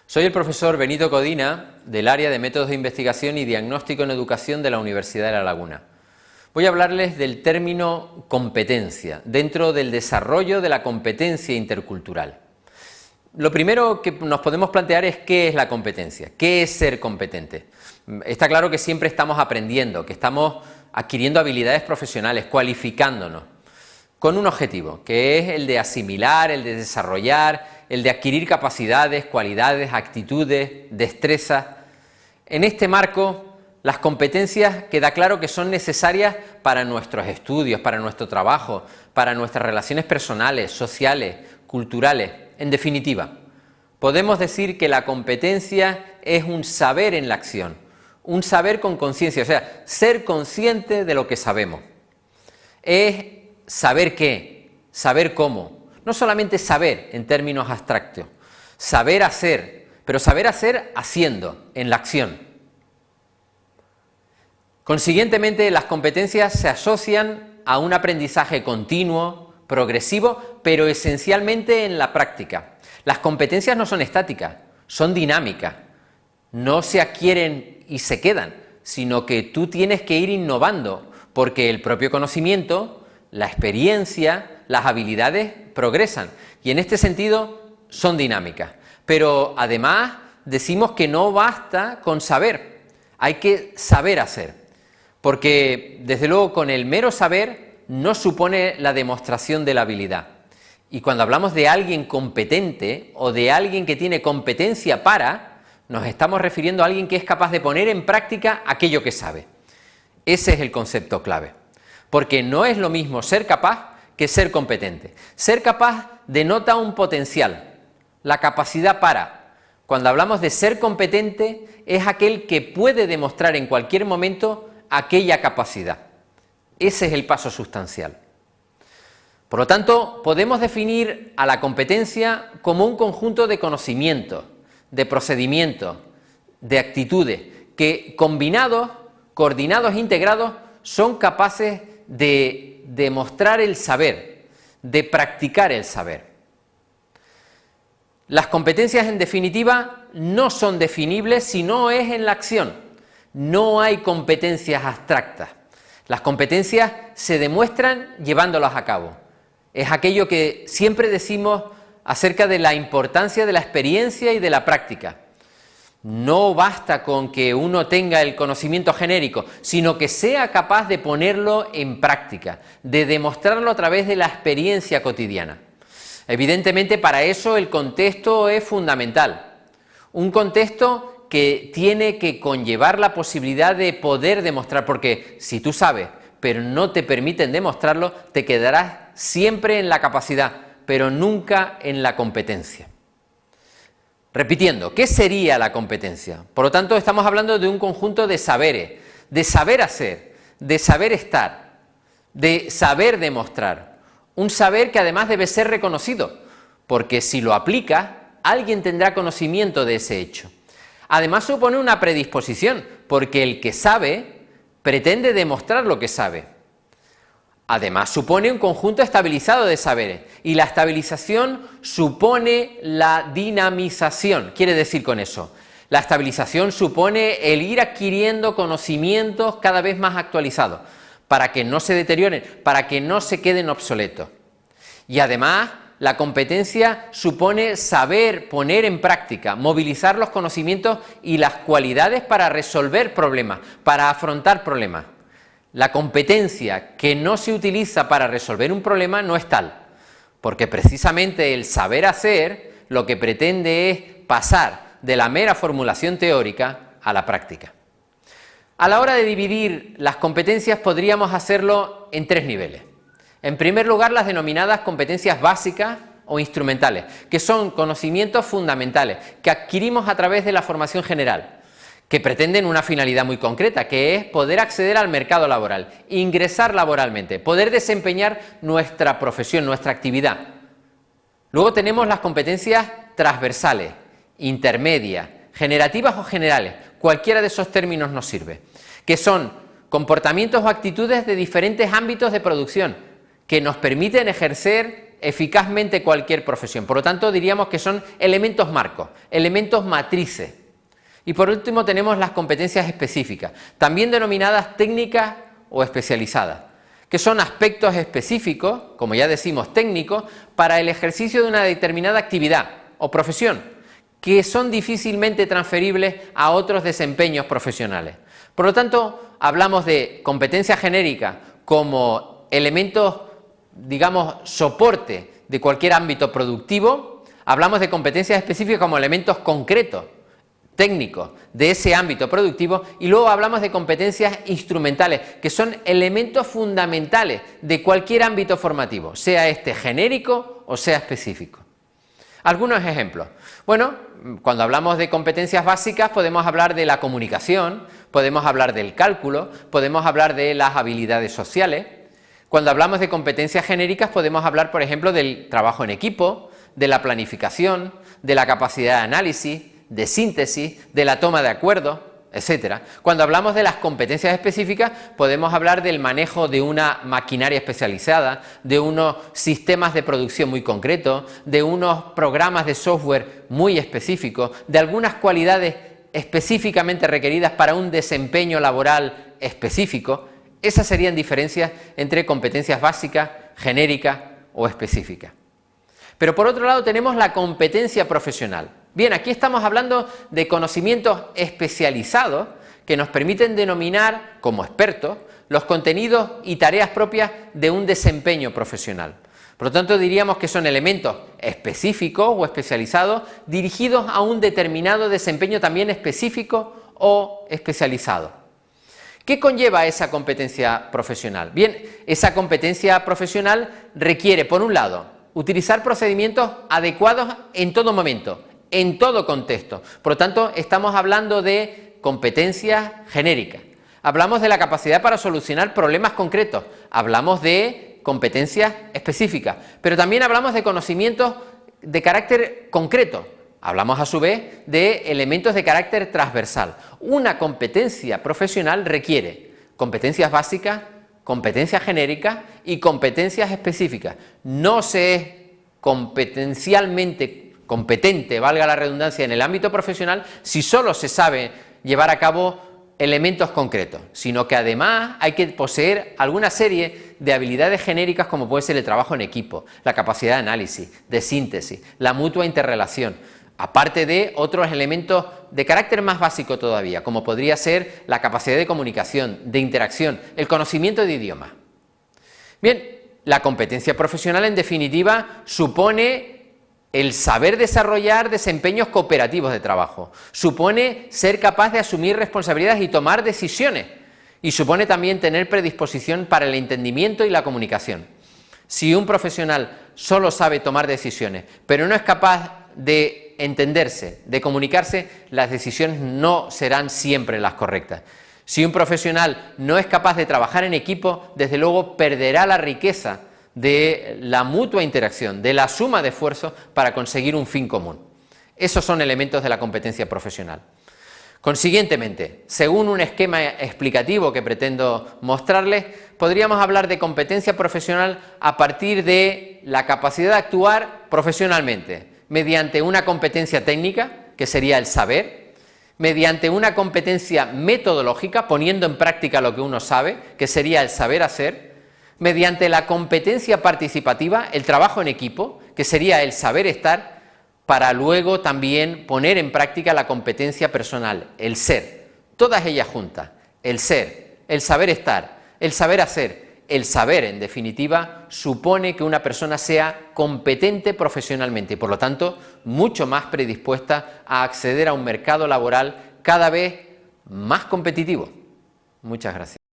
Soy el profesor Benito Codina, del área de Métodos de Investigación y Diagnóstico en Educación de la Universidad de La Laguna. Voy a hablarles del término competencia, dentro del desarrollo de la competencia intercultural. Lo primero que nos podemos plantear es qué es la competencia, qué es ser competente. Está claro que siempre estamos aprendiendo, que estamos adquiriendo habilidades profesionales, cualificándonos, con un objetivo, que es el de asimilar, el de desarrollar, el de adquirir capacidades, cualidades, actitudes, destrezas. En este marco, las competencias queda claro que son necesarias para nuestros estudios, para nuestro trabajo, para nuestras relaciones personales, sociales, culturales. En definitiva, podemos decir que la competencia es un saber en la acción, un saber con conciencia, o sea, ser consciente de lo que sabemos. Es saber qué, saber cómo. No solamente saber en términos abstractos, saber hacer, pero saber hacer haciendo, en la acción. Consiguientemente, las competencias se asocian a un aprendizaje continuo, progresivo, pero esencialmente en la práctica. Las competencias no son estáticas, son dinámicas, no se adquieren y se quedan, sino que tú tienes que ir innovando, porque el propio conocimiento, la experiencia, las habilidades progresan y en este sentido son dinámicas. Pero además decimos que no basta con saber, hay que saber hacer, porque desde luego con el mero saber no supone la demostración de la habilidad. Y cuando hablamos de alguien competente o de alguien que tiene competencia para, nos estamos refiriendo a alguien que es capaz de poner en práctica aquello que sabe. Ese es el concepto clave, porque no es lo mismo ser capaz que ser competente. Ser capaz denota un potencial, la capacidad para. Cuando hablamos de ser competente, es aquel que puede demostrar en cualquier momento aquella capacidad. Ese es el paso sustancial. Por lo tanto, podemos definir a la competencia como un conjunto de conocimientos, de procedimientos, de actitudes, que combinados, coordinados e integrados, son capaces de demostrar el saber, de practicar el saber. Las competencias, en definitiva, no son definibles si no es en la acción. No hay competencias abstractas. Las competencias se demuestran llevándolas a cabo. Es aquello que siempre decimos acerca de la importancia de la experiencia y de la práctica. No basta con que uno tenga el conocimiento genérico, sino que sea capaz de ponerlo en práctica, de demostrarlo a través de la experiencia cotidiana. Evidentemente, para eso el contexto es fundamental. Un contexto que tiene que conllevar la posibilidad de poder demostrar, porque si tú sabes, pero no te permiten demostrarlo, te quedarás siempre en la capacidad, pero nunca en la competencia. Repitiendo, ¿qué sería la competencia? Por lo tanto, estamos hablando de un conjunto de saberes, de saber hacer, de saber estar, de saber demostrar. Un saber que además debe ser reconocido, porque si lo aplicas, alguien tendrá conocimiento de ese hecho. Además supone una predisposición, porque el que sabe pretende demostrar lo que sabe. Además supone un conjunto estabilizado de saberes y la estabilización supone la dinamización. Quiere decir con eso, la estabilización supone el ir adquiriendo conocimientos cada vez más actualizados para que no se deterioren, para que no se queden obsoletos. Y además la competencia supone saber poner en práctica, movilizar los conocimientos y las cualidades para resolver problemas, para afrontar problemas. La competencia que no se utiliza para resolver un problema no es tal, porque precisamente el saber hacer lo que pretende es pasar de la mera formulación teórica a la práctica. A la hora de dividir las competencias podríamos hacerlo en tres niveles. En primer lugar, las denominadas competencias básicas o instrumentales, que son conocimientos fundamentales que adquirimos a través de la formación general, que pretenden una finalidad muy concreta, que es poder acceder al mercado laboral, ingresar laboralmente, poder desempeñar nuestra profesión, nuestra actividad. Luego tenemos las competencias transversales, intermedias, generativas o generales, cualquiera de esos términos nos sirve, que son comportamientos o actitudes de diferentes ámbitos de producción, que nos permiten ejercer eficazmente cualquier profesión. Por lo tanto, diríamos que son elementos marcos, elementos matrices. Y por último tenemos las competencias específicas, también denominadas técnicas o especializadas, que son aspectos específicos, como ya decimos técnicos, para el ejercicio de una determinada actividad o profesión, que son difícilmente transferibles a otros desempeños profesionales. Por lo tanto, hablamos de competencias genéricas como elementos, digamos, soporte de cualquier ámbito productivo, hablamos de competencias específicas como elementos concretos, técnicos de ese ámbito productivo, y luego hablamos de competencias instrumentales, que son elementos fundamentales de cualquier ámbito formativo, sea este genérico o sea específico. Algunos ejemplos. Bueno, cuando hablamos de competencias básicas podemos hablar de la comunicación, podemos hablar del cálculo, podemos hablar de las habilidades sociales. Cuando hablamos de competencias genéricas podemos hablar, por ejemplo, del trabajo en equipo, de la planificación, de la capacidad de análisis, de síntesis, de la toma de acuerdos, etcétera. Cuando hablamos de las competencias específicas podemos hablar del manejo de una maquinaria especializada, de unos sistemas de producción muy concretos, de unos programas de software muy específicos, de algunas cualidades específicamente requeridas para un desempeño laboral específico. Esas serían diferencias entre competencias básicas, genéricas o específicas. Pero por otro lado tenemos la competencia profesional. Bien, aquí estamos hablando de conocimientos especializados que nos permiten denominar como expertos los contenidos y tareas propias de un desempeño profesional. Por lo tanto, diríamos que son elementos específicos o especializados dirigidos a un determinado desempeño también específico o especializado. ¿Qué conlleva esa competencia profesional? Bien, esa competencia profesional requiere, por un lado, utilizar procedimientos adecuados en todo momento, en todo contexto. Por lo tanto, estamos hablando de competencias genéricas. Hablamos de la capacidad para solucionar problemas concretos. Hablamos de competencias específicas. Pero también hablamos de conocimientos de carácter concreto. Hablamos a su vez de elementos de carácter transversal. Una competencia profesional requiere competencias básicas, competencias genéricas y competencias específicas. No se es competencialmente competente, valga la redundancia, en el ámbito profesional si solo se sabe llevar a cabo elementos concretos, sino que además hay que poseer alguna serie de habilidades genéricas como puede ser el trabajo en equipo, la capacidad de análisis, de síntesis, la mutua interrelación, aparte de otros elementos de carácter más básico todavía, como podría ser la capacidad de comunicación, de interacción, el conocimiento de idiomas. Bien, la competencia profesional en definitiva supone el saber desarrollar desempeños cooperativos de trabajo, supone ser capaz de asumir responsabilidades y tomar decisiones, y supone también tener predisposición para el entendimiento y la comunicación. Si un profesional solo sabe tomar decisiones, pero no es capaz de entenderse, de comunicarse, las decisiones no serán siempre las correctas. Si un profesional no es capaz de trabajar en equipo, desde luego perderá la riqueza de la mutua interacción, de la suma de esfuerzos para conseguir un fin común. Esos son elementos de la competencia profesional. Consiguientemente, según un esquema explicativo que pretendo mostrarles, podríamos hablar de competencia profesional a partir de la capacidad de actuar profesionalmente, mediante una competencia técnica, que sería el saber, mediante una competencia metodológica, poniendo en práctica lo que uno sabe, que sería el saber hacer, mediante la competencia participativa, el trabajo en equipo, que sería el saber estar, para luego también poner en práctica la competencia personal, el ser, todas ellas juntas, el ser, el saber estar, el saber hacer, el saber, en definitiva, supone que una persona sea competente profesionalmente y, por lo tanto, mucho más predispuesta a acceder a un mercado laboral cada vez más competitivo. Muchas gracias.